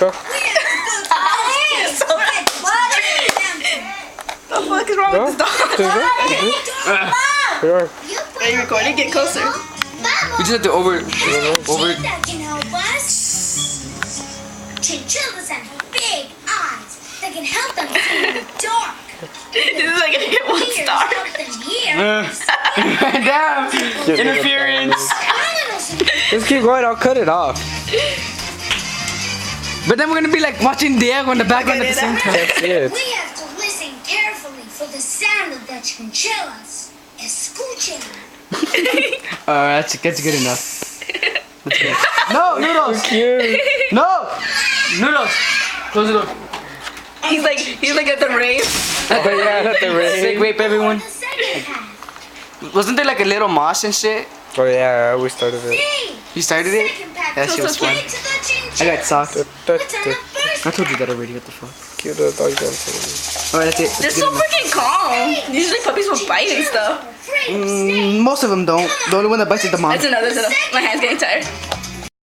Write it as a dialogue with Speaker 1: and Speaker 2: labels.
Speaker 1: Go.
Speaker 2: The fuck is wrong
Speaker 1: Go.
Speaker 2: with this dog?
Speaker 1: Here.
Speaker 2: Are you recording? Get closer.
Speaker 3: We just have to over.
Speaker 4: That can help us. Chinchillas have big eyes that can help them see in the dark.
Speaker 2: This is like gonna get 1
Speaker 4: Ears
Speaker 2: star.
Speaker 4: help them hear.
Speaker 3: Damn! Interference.
Speaker 1: Just keep going. I'll cut it off.
Speaker 3: But then we're gonna be like watching Diego in the background at the same time.
Speaker 1: That's it.
Speaker 4: We have to listen carefully for the sound of the chinchillas. Escuchen.
Speaker 3: That's good enough. That's good. No, noodles!
Speaker 1: Cute.
Speaker 3: No! Noodles! Close the door.
Speaker 2: He's like at the rave.
Speaker 1: But yeah, at the
Speaker 3: Sick
Speaker 1: rain.
Speaker 3: rape, everyone.
Speaker 4: The second half.
Speaker 3: Wasn't there like a little mosh and shit?
Speaker 1: Oh yeah, we started it.
Speaker 4: C.
Speaker 3: You started it?
Speaker 4: Second pack.
Speaker 3: That shit was fun.
Speaker 4: Get to the chinchillas.
Speaker 3: I got socked.
Speaker 4: What's on the first
Speaker 3: I told you that already, what the fuck?
Speaker 1: Cute little dog dancing.
Speaker 3: Alright, that's it.
Speaker 2: They're
Speaker 3: That's
Speaker 2: so
Speaker 3: good enough.
Speaker 2: freaking calm. Usually puppies will bite and stuff.
Speaker 4: Afraid of snakes.
Speaker 3: Most of them don't. The only one that bites is the mom.
Speaker 2: That's another. My hand's getting tired.